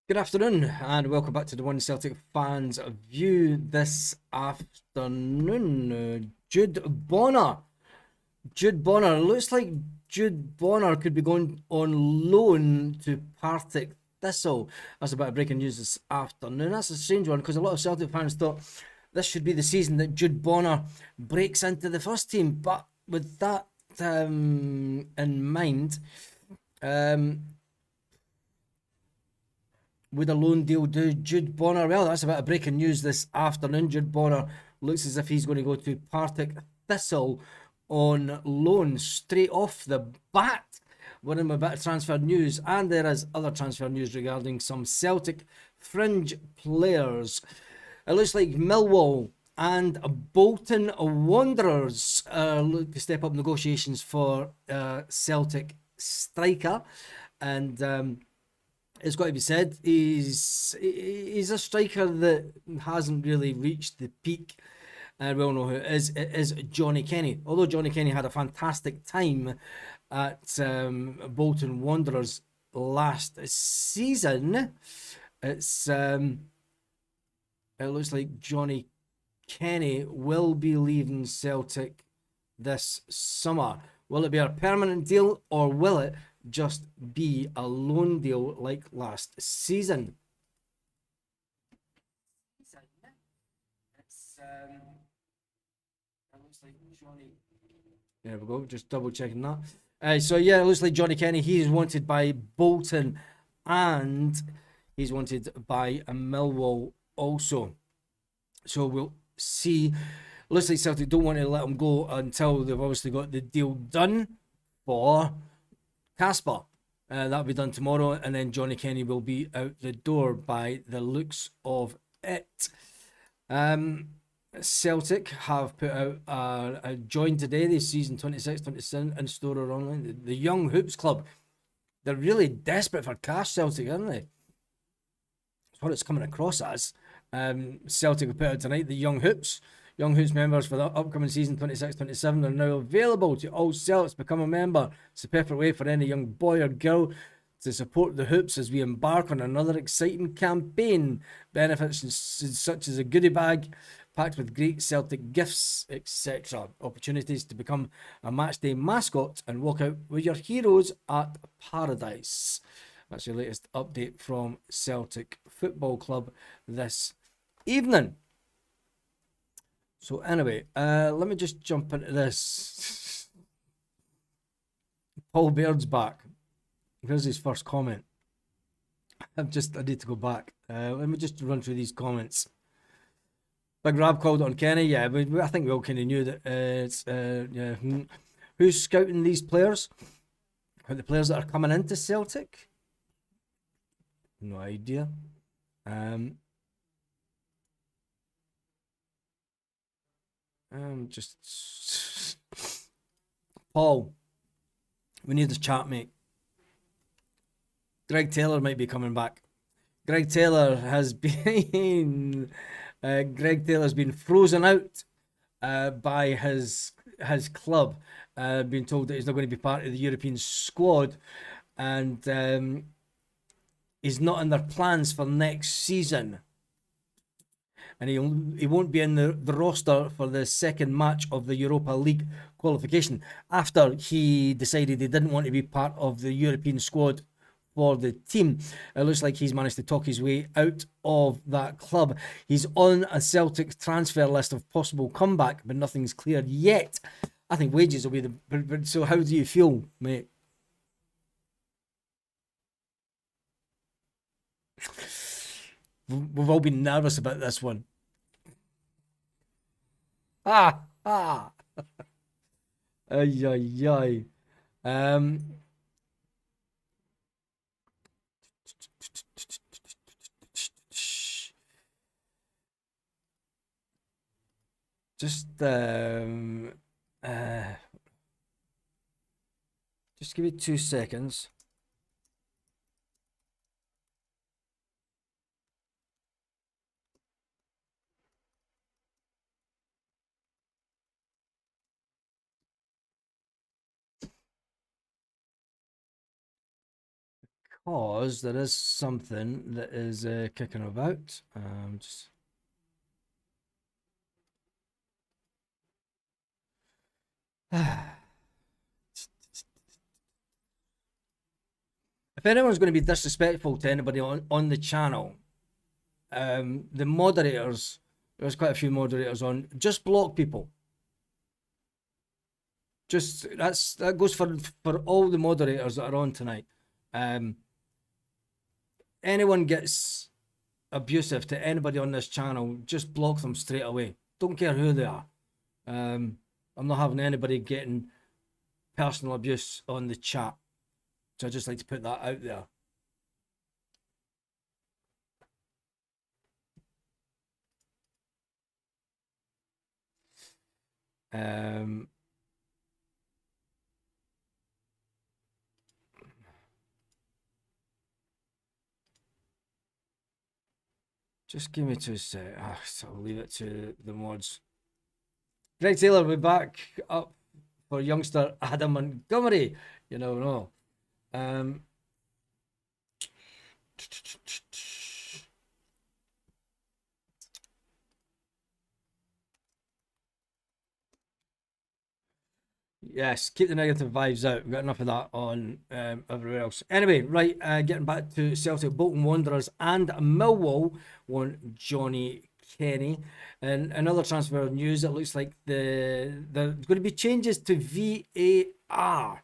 Good afternoon and welcome back to the One Celtic Fans View this afternoon. Jude Bonner. Jude Bonner. Looks like Jude Bonner could be going on loan to Partick Thistle. That's a bit of breaking news this afternoon. That's a strange one because a lot of Celtic fans thought this should be the season that Jude Bonner breaks into the first team. But with that in mind, would a loan deal do Jude Bonner? Well, that's a bit of breaking news this afternoon. Jude Bonner looks as if he's going to go to Partick Thistle on loan straight off the bat. We're in a bit of transfer news, and there is other transfer news regarding some Celtic fringe players. It looks like Millwall and Bolton Wanderers look to step up negotiations for Celtic striker, and it's got to be said, he's a striker that hasn't really reached the peak. And we all know who it is. It is Johnny Kenny. Although Johnny Kenny had a fantastic time at Bolton Wanderers last season, it looks like Johnny Kenny will be leaving Celtic this summer. Will it be a permanent deal or will it just be a loan deal like last season? It looks like Johnny. There we go. Just double checking that. So yeah, it looks like Johnny Kenny. He's wanted by Bolton, and he's wanted by Millwall also. So we'll see. Looks like Celtic don't want to let him go until they've obviously got the deal done for Casper. That'll be done tomorrow, and then Johnny Kenny will be out the door by the looks of it. Celtic have put out a join today, this season 26-27 in store or online. The Young Hoops Club. They're really desperate for cash, Celtic, aren't they? That's what it's coming across as. Celtic have put out tonight the Young Hoops. Young Hoops members for the upcoming season 26-27 are now available to all Celts. Become a member. It's a perfect way for any young boy or girl to support the Hoops as we embark on another exciting campaign. Benefits such as a goodie bag packed with great Celtic gifts, etc. Opportunities to become a matchday mascot and walk out with your heroes at Paradise. That's your latest update from Celtic Football Club this evening. So anyway, let me just jump into this. Paul Baird's back. Here's his first comment. I need to go back. Let me just run through these comments. Big Rab called it on Kenny. Yeah, I think we all kind of knew that. Yeah. Who's scouting these players? Are the players that are coming into Celtic? No idea. Just Paul, we need this chat, mate. Greg Taylor might be coming back. Greg Taylor has been frozen out by his club, being told that he's not going to be part of the European squad, and he's not in their plans for next season. And he won't be in the roster for the second match of the Europa League qualification after he decided he didn't want to be part of the European squad for the team. It looks like he's managed to talk his way out of that club. He's on a Celtic transfer list of possible comeback, but nothing's cleared yet. I think wages will be the... So how do you feel, mate? We've all been nervous about this one. Ah, ah. Ay, ay, ay. Just give me 2 seconds. because there is something that is kicking about. Just if anyone's going to be disrespectful to anybody on the channel, the moderators, there's quite a few moderators on, just block people. Just that goes for all the moderators that are on tonight. Anyone gets abusive to anybody on this channel, just block them straight away. Don't care who they are. I'm not having anybody getting personal abuse on the chat. So I just like to put that out there. Just give me 2 seconds. So I'll leave it to the mods. Greg Taylor will be back up for youngster Adam Montgomery. You never know. Yes, keep the negative vibes out. We've got enough of that on everywhere else. Anyway, right, getting back to Celtic, Bolton Wanderers and Millwall want Johnny Kenny. And another transfer news, it looks like there's going to be changes to VAR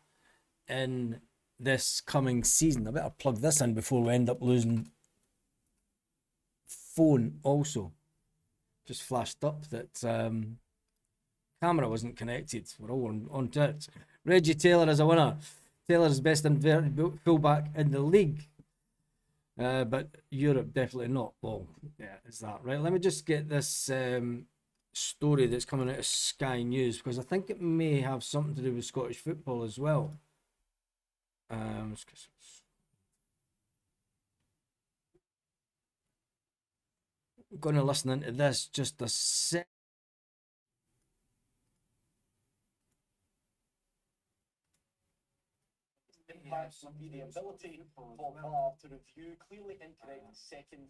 in this coming season. I better plug this in before we end up losing phone also. Just flashed up that camera wasn't connected. We're all on to it. Reggie Taylor is a winner. Taylor is best inverted fullback in the league. But Europe definitely not. Well, yeah, it's that. Right, let me just get this story that's coming out of Sky News, because I think it may have something to do with Scottish football as well. We're going to listen into this just a sec. Impacts would be the ability for VAR to review clearly incorrect second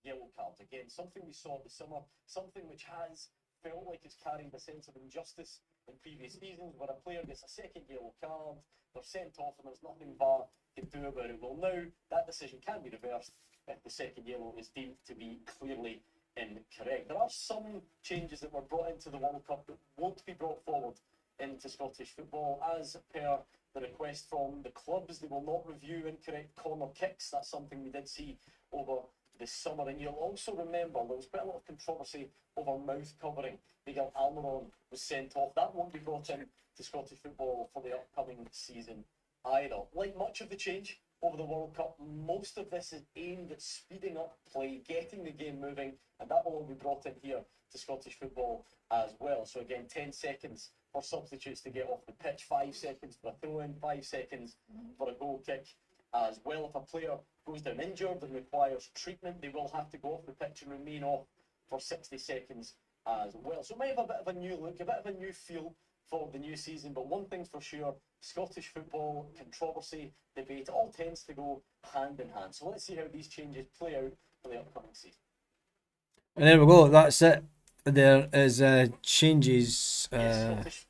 yellow cards. Again, something we saw this summer, something which has felt like it's carried a sense of injustice in previous seasons, where a player gets a second yellow card, they're sent off, and there's nothing VAR can do about it. Well, now that decision can be reversed if the second yellow is deemed to be clearly incorrect. There are some changes that were brought into the World Cup that won't be brought forward into Scottish football, as per the request from the clubs. They will not review incorrect corner kicks. That's something we did see over this summer. And you'll also remember there was quite a lot of controversy over mouth covering. Miguel Almiron was sent off. That won't be brought in to Scottish football for the upcoming season either. Like much of the change over the World Cup, most of this is aimed at speeding up play, getting the game moving, and that will all be brought in here to Scottish football as well. So again, 10 seconds for substitutes to get off the pitch, 5 seconds for a throw-in, 5 seconds for a goal kick as well. If a player goes down injured and requires treatment, they will have to go off the pitch and remain off for 60 seconds as well. So it might have a bit of a new look, a bit of a new feel for the new season, but one thing's for sure, Scottish football, controversy, debate, it all tends to go hand in hand. So let's see how these changes play out for the upcoming season. And there we go, that's it. There is changes. Yes,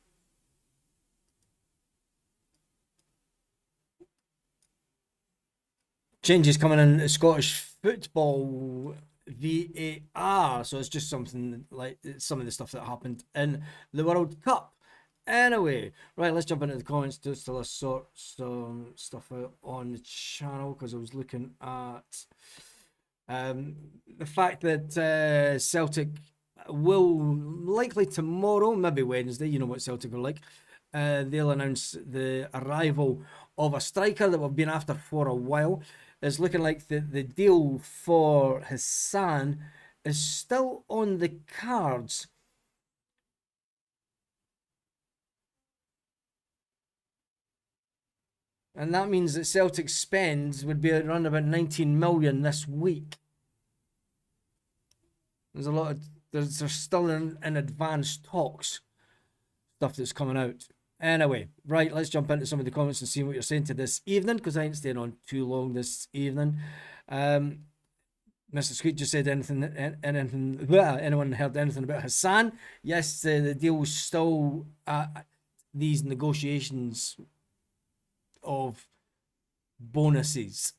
changes coming in Scottish football VAR. So it's just something like some of the stuff that happened in the World Cup. Anyway, right, let's jump into the comments just to sort some stuff out on the channel, because I was looking at the fact that Celtic will likely tomorrow, maybe Wednesday, you know what Celtic are like, they'll announce the arrival of a striker that we've been after for a while. It's looking like the deal for Hassan is still on the cards. And that means that Celtic spends would be around about 19 million this week. There's a lot of, there's still in advanced talks, stuff that's coming out. Anyway, right, let's jump into some of the comments and see what you're saying to this evening, because I ain't staying on too long this evening. Mr. Squeak just said anyone heard anything about Hassan? Yes, the deal's still at these negotiations of bonuses.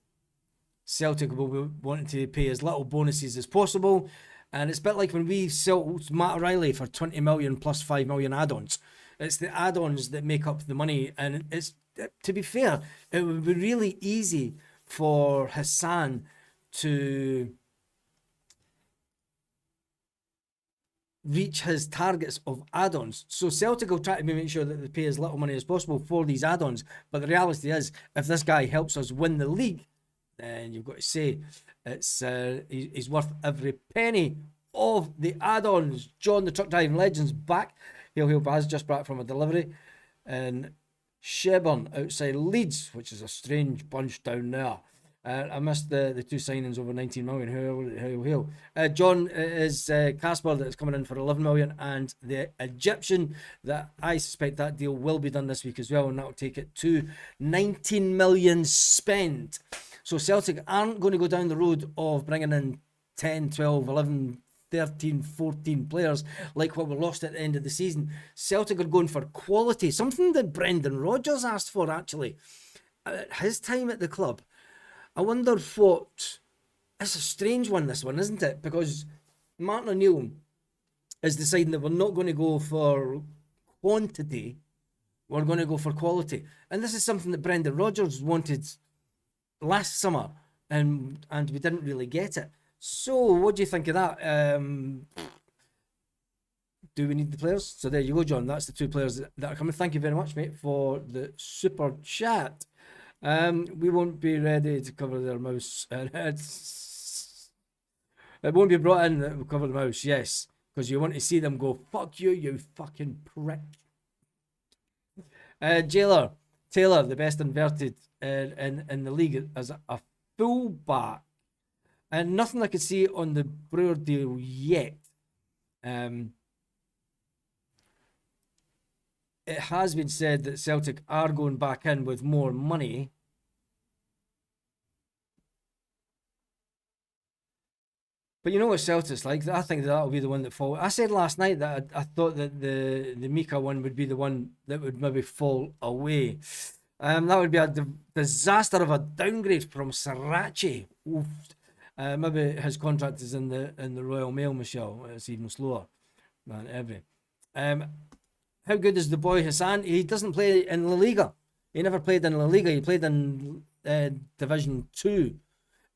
Celtic will be wanting to pay as little bonuses as possible, and it's a bit like when we sold Matt O'Reilly for 20 million plus 5 million add-ons. It's the add-ons that make up the money, and it's, to be fair, it would be really easy for Hassan to reach his targets of add-ons. So Celtic will try to make sure that they pay as little money as possible for these add-ons, but the reality is, if this guy helps us win the league, then you've got to say it's he's worth every penny of the add-ons. John the Truck Driving Legend's back. Hail Baz, just back from a delivery in Sheburn outside Leeds, which is a strange bunch down there. I missed the two signings over 19 million. Hail. John is Casper that's coming in for 11 million, and the Egyptian that I suspect that deal will be done this week as well, and that'll take it to 19 million spent. So Celtic aren't going to go down the road of bringing in 10, 12, 11, 13, 14 players like what we lost at the end of the season. Celtic are going for quality, something that Brendan Rodgers asked for actually at his time at the club. I wonder what... It's a strange one, this one, isn't it? Because Martin O'Neill is deciding that we're not going to go for quantity, we're going to go for quality. And this is something that Brendan Rodgers wanted last summer, and we didn't really get it. So, what do you think of that? Do we need the players? So there you go, John. That's the two players that are coming. Thank you very much, mate, for the super chat. We won't be ready to cover their mouse. It won't be brought in that will cover the mouse, yes. Because you want to see them go, fuck you, you fucking prick. Taylor, the best inverted in the league as a fullback. And nothing I could see on the Brewer deal yet. It has been said that Celtic are going back in with more money. But you know what Celtic's like? I think that will be the one that falls. I said last night that I thought that the Mika one would be the one that would maybe fall away. That would be a disaster of a downgrade from Sriracha. Oof. Maybe his contract is in the Royal Mail, Michelle. It's even slower than ever. How good is the boy Hassan? He doesn't play in La Liga. He never played in La Liga. He played in Division 2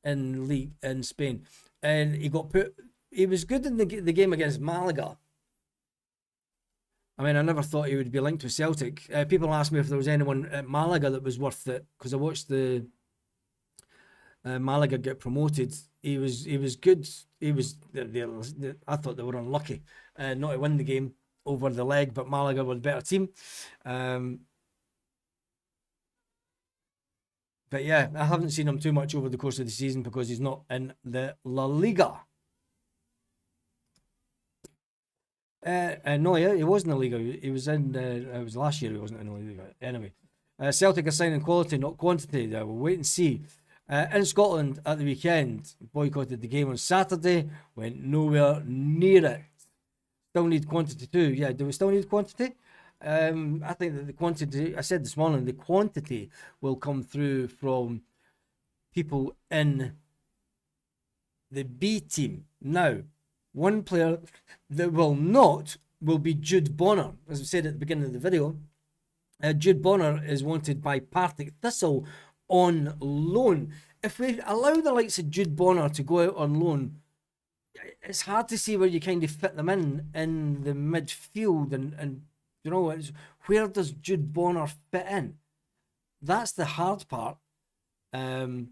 in Spain. And he got put... He was good in the game against Malaga. I mean, I never thought he would be linked with Celtic. People asked me if there was anyone at Malaga that was worth it, because I watched the Malaga get promoted. He was good. He was. I thought they were unlucky not to win the game over the leg, but Malaga were the better team. But yeah, I haven't seen him too much over the course of the season because he's not in the La Liga. No, yeah, he was in the Liga. He was in. It was last year. He wasn't in the Liga. Anyway, Celtic are signing quality, not quantity. We'll wait and see. In Scotland at the weekend, boycotted the game on Saturday. Went nowhere near it. Still need quantity too. Yeah, do we still need quantity? I think that the quantity, I said this morning, the quantity will come through from people in the B team. Now, one player that will not will be Jude Bonner. As I said at the beginning of the video, Jude Bonner is wanted by Partick Thistle on loan. If we allow the likes of Jude Bonner to go out on loan, it's hard to see where you kind of fit them in the midfield and you know, where does Jude Bonner fit in? That's the hard part. And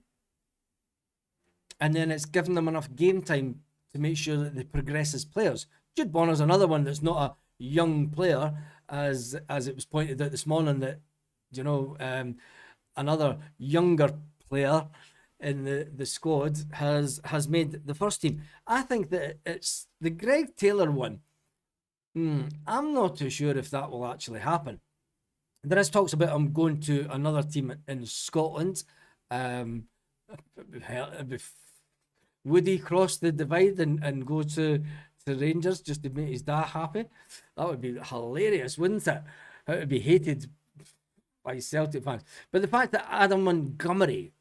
then it's giving them enough game time to make sure that they progress as players. Jude Bonner's another one that's not a young player, as it was pointed out this morning that, you know, another younger player in the squad has made the first team. I think that it's the Greg Taylor one. I'm not too sure if that will actually happen. There is talks about him going to another team in Scotland. Would he cross the divide and go to Rangers just to make his dad happy? That would be hilarious, wouldn't it? It would be hated by Celtic fans. But the fact that Adam Montgomery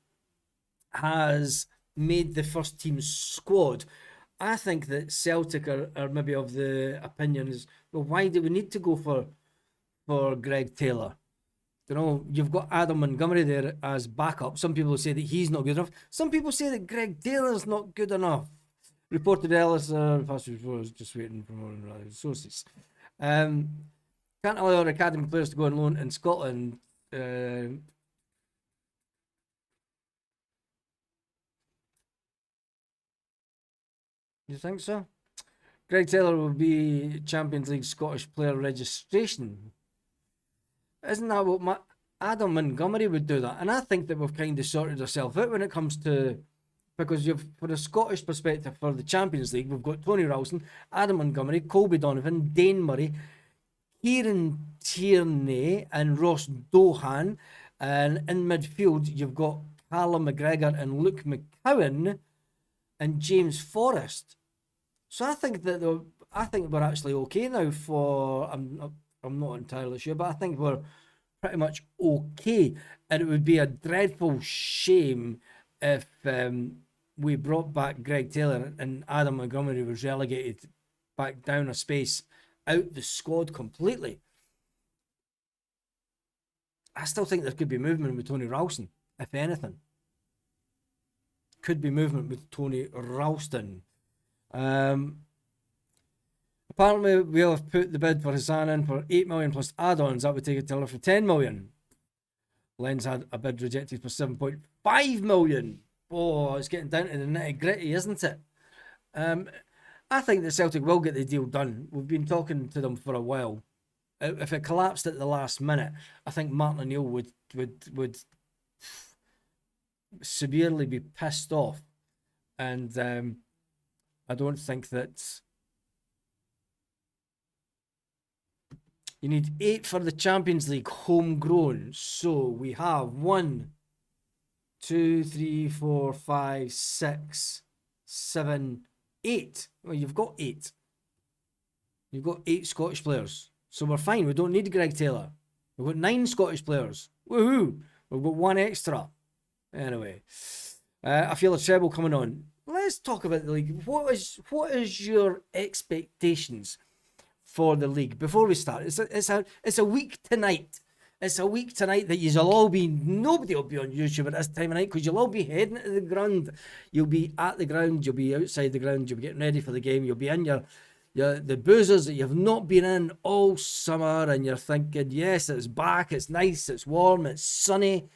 has made the first team squad, I think that Celtic are maybe of the opinion is, well, why do we need to go for Greg Taylor? You know, you've got Adam Montgomery there as backup. Some people say that he's not good enough. Some people say that Greg Taylor's not good enough. Reported Ellis, was just waiting for more sources. Can't allow our academy players to go on loan in Scotland. You think so? Greg Taylor will be Champions League Scottish player registration. Isn't that what Adam Montgomery would do that? And I think that we've kind of sorted ourselves out when it comes to, because you've, for a Scottish perspective for the Champions League, we've got Tony Ralston, Adam Montgomery, Colby Donovan, Dane Murray, Kieran Tierney and Ross Dohan. And in midfield, you've got Callum McGregor and Luke McCowan and James Forrest. So I think that we're actually okay now for, I'm not entirely sure, but I think we're pretty much okay. And it would be a dreadful shame if we brought back Greg Taylor and Adam Montgomery was relegated back down a space out the squad completely. I still think there could be movement with Tony Ralston, if anything. Could be movement with Tony Ralston. Apparently, we'll have put the bid for Hassan in for 8 million plus add-ons. That would take it to for 10 million. Lens had a bid rejected for 7.5 million. Oh, it's getting down to the nitty-gritty, isn't it? I think that Celtic will get the deal done. We've been talking to them for a while. If it collapsed at the last minute, I think Martin O'Neill would severely be pissed off. And I don't think that... You need 8 for the Champions League homegrown. So we have 1, 2, 3, 4, 5, 6, 7, 8. Well, you've got 8. You've got 8 Scottish players. So we're fine. We don't need Greg Taylor. We've got 9 Scottish players. Woohoo! We've got 1 extra. Anyway, I feel a treble coming on. Let's talk about the league. What is your expectations for the league before we start? It's a week tonight. It's a week tonight that you'll all be, nobody will be on YouTube at this time of night because you'll all be heading to the ground. You'll be at the ground, you'll be outside the ground, you'll be getting ready for the game, you'll be in the boozers that you've not been in all summer, and you're thinking, yes, it's back, it's nice, it's warm, it's sunny.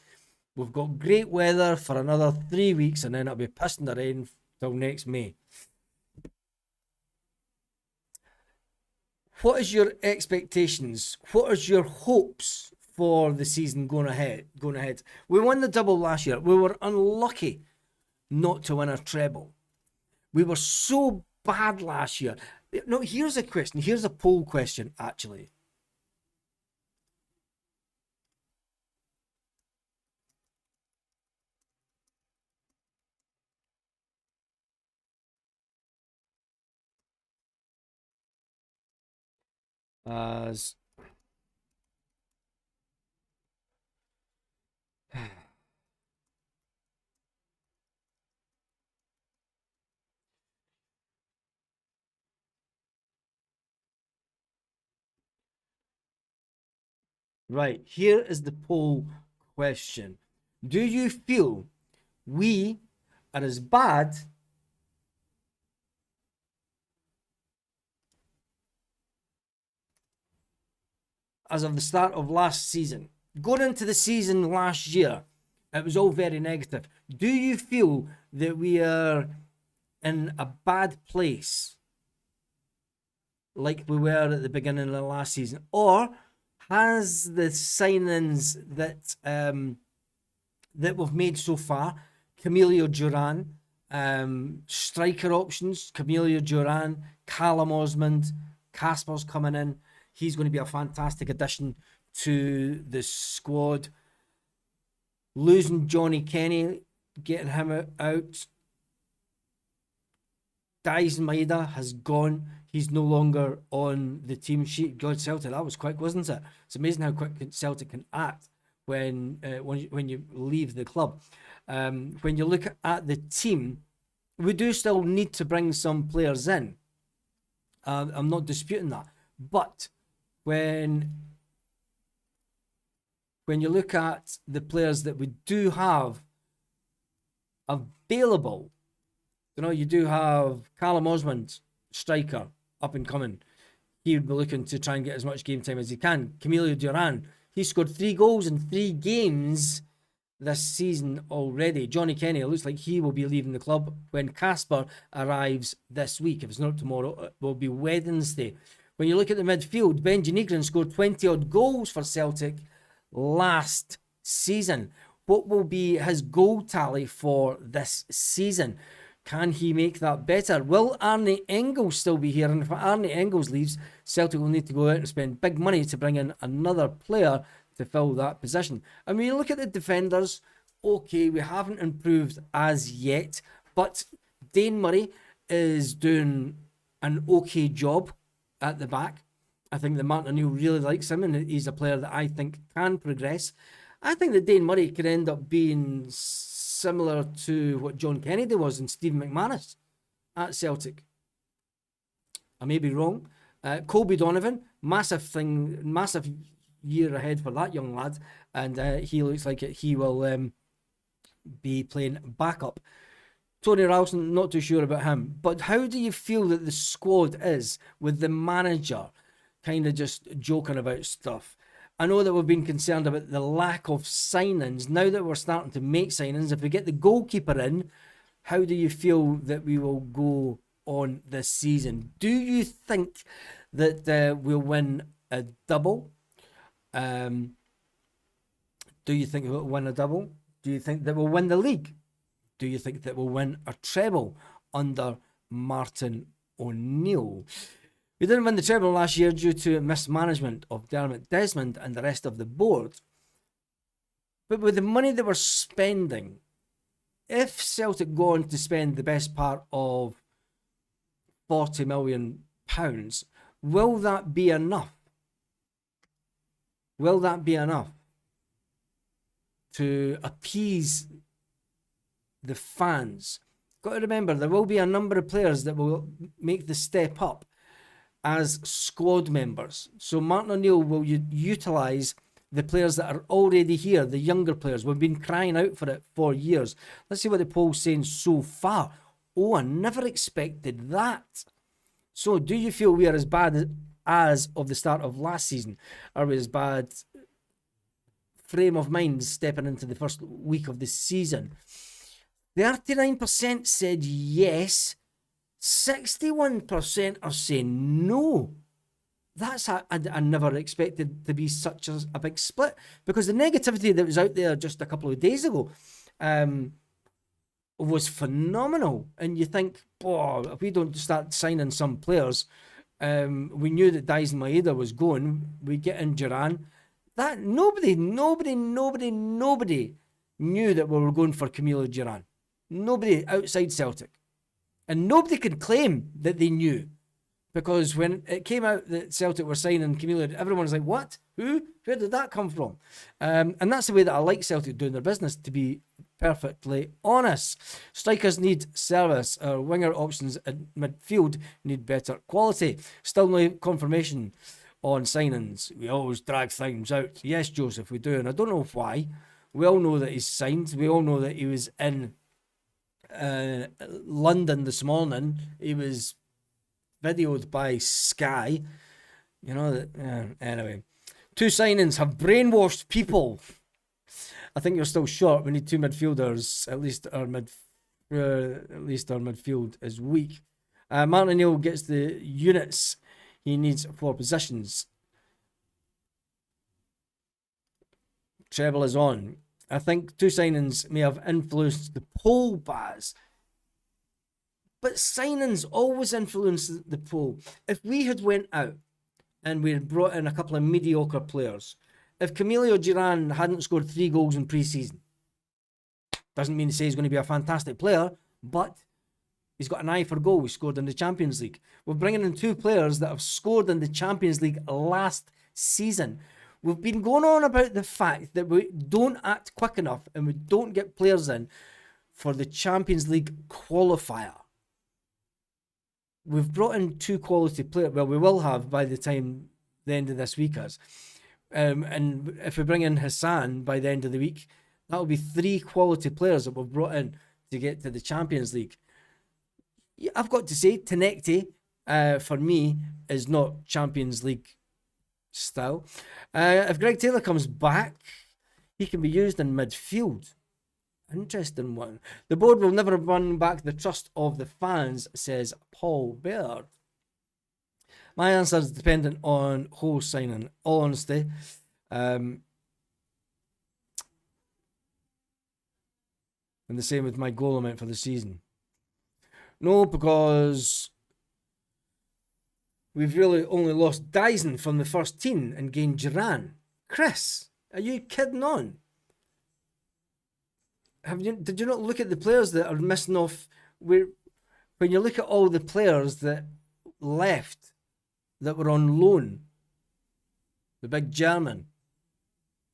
We've got great weather for another 3 weeks, and then it'll be pissing the rain till next May. What is your expectations? What is your hopes for the season going ahead? We won the double last year. We were unlucky not to win a treble. We were so bad last year. No, here's a question. Here's a poll question, actually. As right, here is the poll question. Do you feel we are as bad as of the start of last season? Going into the season last year, it was all very negative. Do you feel that we are in a bad place like we were at the beginning of the last season? Or has the signings that we've made so far, Camilo Duran, striker options, Camilo Duran, Callum Osmond, Casper's coming in. He's going to be a fantastic addition to the squad. Losing Johnny Kenny, getting him out. Dyson Maeda has gone. He's no longer on the team sheet. God, Celtic, that was quick, wasn't it? It's amazing how quick Celtic can act when you leave the club. When you look at the team, we do still need to bring some players in. I'm not disputing that. But when you look at the players that we do have available, you do have Callum Osmond, striker, up and coming. He would be looking to try and get as much game time as he can. Camilo Duran, he scored 3 goals in 3 games this season already. Johnny Kenny, it looks like he will be leaving the club when Casper arrives this week. If it's not tomorrow, it will be Wednesday. When you look at the midfield, Benji Nigren scored 20 odd goals for Celtic last season. What will be his goal tally for this season? Can he make that better? Will Arne Engels still be here? And if Arne Engels leaves, Celtic will need to go out and spend big money to bring in another player to fill that position. And when you look at the defenders, okay, we haven't improved as yet, but Dane Murray is doing an okay job at the back. I think that Martin O'Neill really likes him, and he's a player that I think can progress. I think that Dane Murray could end up being similar to what John Kennedy was and Stephen McManus at Celtic. I may be wrong. Colby Donovan, massive year ahead for that young lad, and he looks like he will be playing backup. Tony Ralston, not too sure about him, but how do you feel that the squad is with the manager kind of just joking about stuff? I know that we've been concerned about the lack of signings. Now that we're starting to make signings, if we get the goalkeeper in, how do you feel that we will go on this season? Do you think that we'll win a double? Do you think we'll win a double? Do you think that we'll win the league? Do you think that we'll win a treble under Martin O'Neill? We didn't win the treble last year due to mismanagement of Dermot Desmond and the rest of the board. But with the money that we're spending, if Celtic go on to spend the best part of £40 million, will that be enough? Will that be enough to appease the fans? Got to remember, there will be a number of players that will make the step up as squad members. So Martin O'Neill will utilise the players that are already here, the younger players. We've been crying out for it for years. Let's see what the poll's saying so far. Oh, I never expected that. So do you feel we are as bad as of the start of last season? Are we as bad frame of mind stepping into the first week of the season? 39% said yes. 61% are saying no. That's I never expected to be such a big split, because the negativity that was out there just a couple of days ago was phenomenal. And you think, if we don't start signing some players, we knew that Dyson Maeda was going, we get in Duran. That nobody knew that we were going for Camilo Duran. Nobody outside Celtic. And nobody could claim that they knew, because when it came out that Celtic were signing Camilo, everyone was like, what? Who? Where did that come from? And that's the way that I like Celtic doing their business, to be perfectly honest. Strikers need service. Our winger options at midfield need better quality. Still no confirmation on signings. We always drag things out. Yes, Joseph, we do. And I don't know why. We all know that he's signed. We all know that he was in London this morning. He was videoed by Sky. You know that. Anyway, 2 signings have brainwashed people. I think you're still short. We need 2 midfielders. At least our midfield is weak. Martin O'Neill gets the units he needs for positions. Treble is on. I think 2 signings may have influenced the poll, Baz. But signings always influence the poll. If we had went out and we had brought in a couple of mediocre players if Camilo Girán hadn't scored 3 goals in pre-season, doesn't mean to say he's going to be a fantastic player, but he's got an eye for goal. He scored in the Champions League. We're bringing in 2 players that have scored in the Champions League last season. We've been going on about the fact that we don't act quick enough and we don't get players in for the Champions League qualifier. We've brought in 2 quality players. Well, we will have by the time the end of this week is. And if we bring in Hassan by the end of the week, that will be 3 quality players that we've brought in to get to the Champions League. I've got to say, Tenecti, for me, is not Champions League style. If Greg Taylor comes back, he can be used in midfield. Interesting one. The board will never win back the trust of the fans, says Paul Baird. My answer is dependent on Ho signing. All honesty, and the same with my goal amount for the season. No, because we've really only lost Dyson from the first team and gained Girán. Chris, are you kidding on? Did you not look at the players that are missing off? When you look at all the players that left that were on loan, the big German,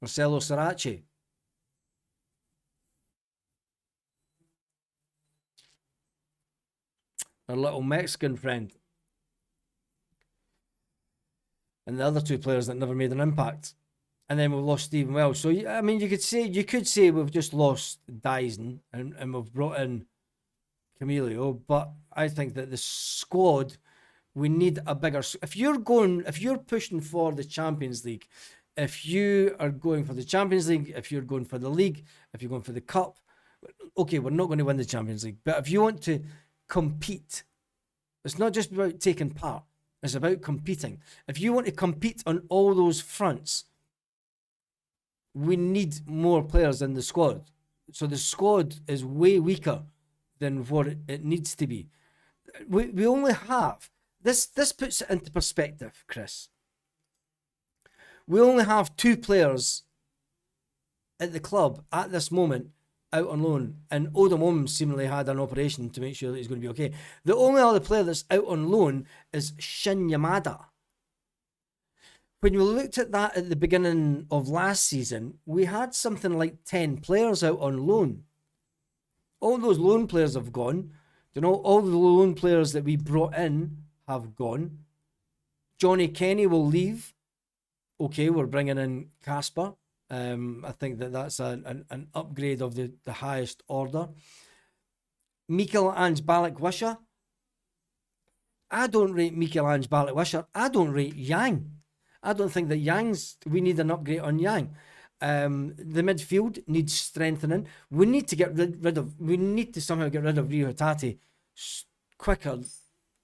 Marcelo Sarachi, our little Mexican friend, and the other 2 players that never made an impact. And then we've lost Stephen Welsh. So, I mean, you could say we've just lost Dyson and we've brought in Camilo. But I think that the squad, we need a bigger... If you're pushing for the Champions League, if you are going for the Champions League, if you're going for the league, if you're going for the cup, okay, we're not going to win the Champions League. But if you want to compete, it's not just about taking part. It's about competing. If you want to compete on all those fronts, we need more players in the squad. So the squad is way weaker than what it needs to be. We only have... This puts it into perspective, Chris. We only have 2 players at the club at this moment out on loan, and Odom seemingly had an operation to make sure that he's going to be okay. The only other player that's out on loan is Shin Yamada. When we looked at that at the beginning of last season, we had something like 10 players out on loan. All those loan players have gone. You know, all the loan players that we brought in have gone. Johnny Kenny will leave. Okay, we're bringing in Casper. I think that's an upgrade of the highest order. Mikael Ange Balak-Wisha. I don't rate Mikael Ange Balak-Wisha. I don't rate Yang. I don't think that we need an upgrade on Yang. The midfield needs strengthening. We need to somehow get rid of Rio Hatate quicker,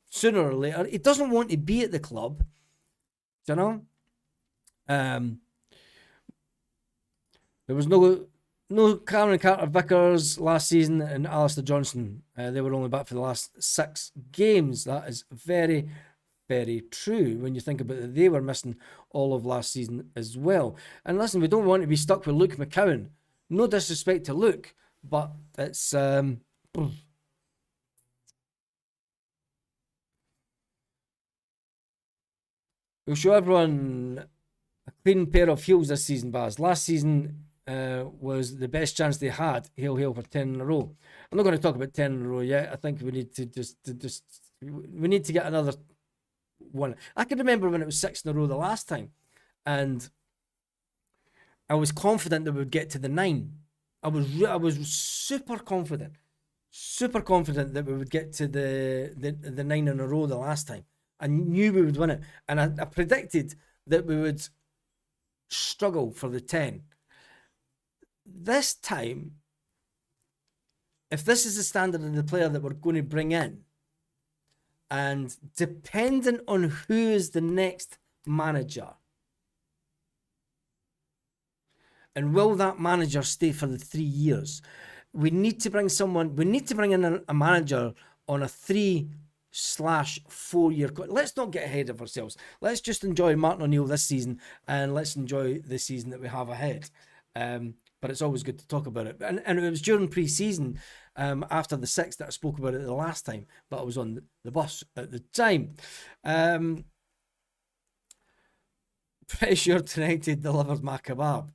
sooner or later. He doesn't want to be at the club. Do you know? There was no Cameron Carter-Vickers last season and Alistair Johnson. They were only back for the last 6 games. That is very, very true when you think about it. They were missing all of last season as well. And listen, we don't want to be stuck with Luke McCowan. No disrespect to Luke, but it's... We'll show everyone a clean pair of heels this season, Baz. Last season was the best chance they had. Hail for 10 in a row. I'm not going to talk about 10 in a row yet. I think we need to we need to get another one. I can remember when it was 6 in a row the last time, and I was confident that we would get to the 9. I was super confident that we would get to the 9 in a row the last time. I knew we would win it, and I predicted that we would struggle for the 10. This time, if this is the standard of the player that we're going to bring in, and depending on who is the next manager, and will that manager stay for the 3 years, we need to bring in a manager on a 3 4-year. Let's not get ahead of ourselves. Let's just enjoy Martin O'Neill this season, and let's enjoy the season that we have ahead. But it's always good to talk about it. And it was during pre-season, after the 6 that I spoke about it the last time, but I was on the bus at the time. Pretty sure tonight he delivered my kebab.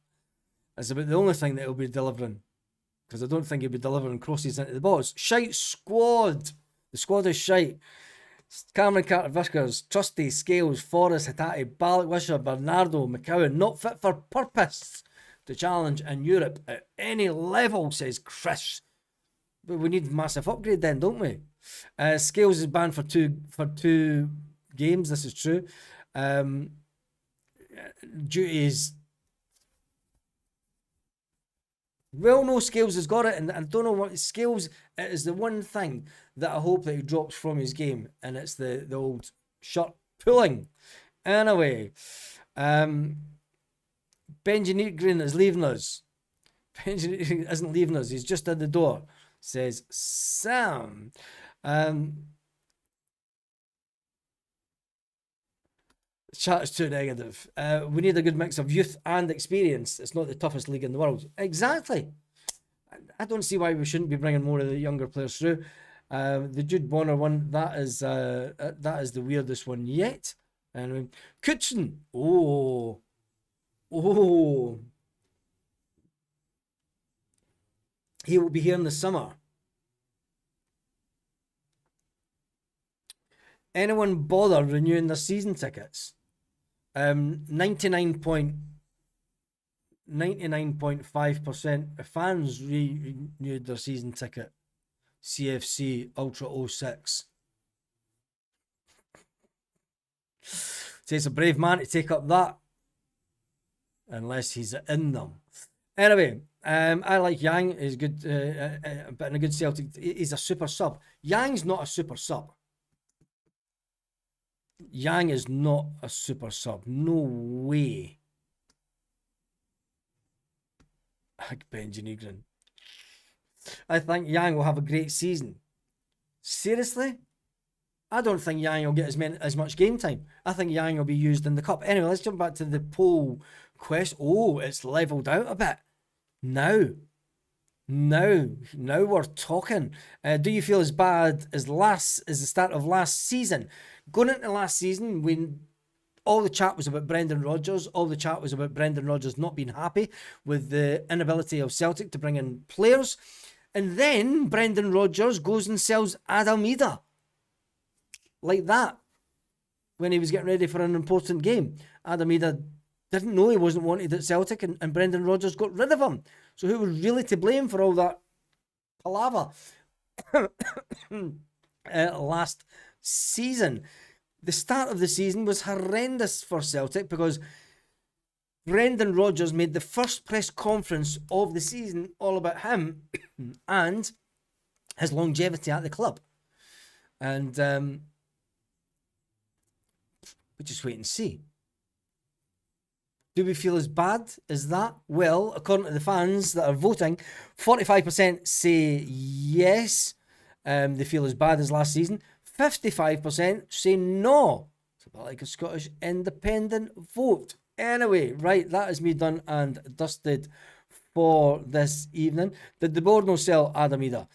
It's about the only thing that he'll be delivering, because I don't think he'll be delivering crosses into the box. Shite squad. The squad is shite. Cameron Carter-Vickers, Trusty, Scales, Forrest, Hattati, Balak, Wisher, Bernardo, McCowan, not fit for purpose to challenge in Europe at any level, says Chris. But we need a massive upgrade then, don't we? Scales is banned for two games. This is true. Duty is... Well, no, Scales has got it, and I don't know what Scales. It is the one thing that I hope that he drops from his game, and it's the old shirt pulling. Anyway, Benji Neatgreen is leaving us. Benji Neatgreen isn't leaving us. He's just at the door, says Sam. Chat is too negative. We need a good mix of youth and experience. It's not the toughest league in the world. Exactly. I don't see why we shouldn't be bringing more of the younger players through. The Jude Bonner one, that is the weirdest one yet. And Kutchen. Oh. He will be here in the summer. Anyone bother renewing their season tickets? 99.5% of fans renewed their season ticket. CFC Ultra 06. Takes a brave man to take up that, unless he's in them. Anyway, I like Yang. He's good, but in a good Celtic. He's a super sub. Yang's not a super sub. Yang is not a super sub. No way. Benji Neatgreen. I think Yang will have a great season. Seriously? I don't think Yang will get as much game time. I think Yang will be used in the cup. Anyway, let's jump back to the poll quest. Oh, it's leveled out a bit. Now we're talking. Do you feel as bad as the start of last season? Going into last season, when all the chat was about Brendan Rodgers, all the chat was about Brendan Rodgers not being happy with the inability of Celtic to bring in players. And then Brendan Rodgers goes and sells Almeida. Like that. When he was getting ready for an important game. Almeida didn't know he wasn't wanted at Celtic, and Brendan Rodgers got rid of him. So who was really to blame for all that palaver last season? The start of the season was horrendous for Celtic because Brendan Rodgers made the first press conference of the season all about him and his longevity at the club. And we just wait and see. Do we feel as bad as that? Well, according to the fans that are voting, 45% say yes, they feel as bad as last season. 55% say no. It's a bit like a Scottish independent vote. Anyway, right, that is me done and dusted for this evening. Did the board no sell Almeida?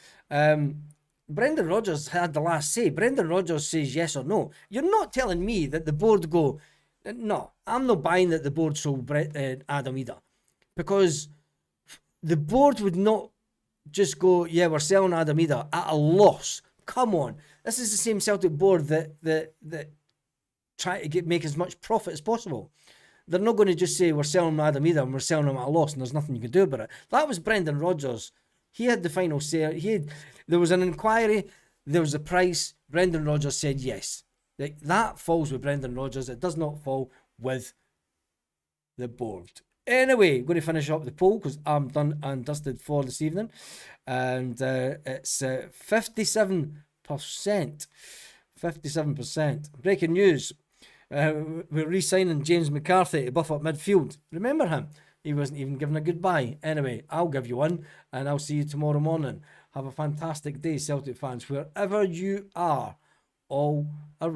Brendan Rodgers had the last say. Brendan Rodgers says yes or no. You're not telling me that the board go, no, I'm not buying that the board sold Almeida, because the board would not just go, yeah, we're selling Almeida at a loss. Come on. This is the same Celtic board that try to make as much profit as possible. They're not going to just say we're selling Almeida and we're selling him at a loss and there's nothing you can do about it. That was Brendan Rodgers. He had the final say. There was an inquiry. There was a price. Brendan Rodgers said yes. That falls with Brendan Rodgers. It does not fall with the board. Anyway, going to finish up the poll because I'm done and dusted for this evening. And it's 57%. 57%. Breaking news. We're re-signing James McCarthy to buff up midfield. Remember him? He wasn't even given a goodbye. Anyway, I'll give you one and I'll see you tomorrow morning. Have a fantastic day, Celtic fans, wherever you are all around.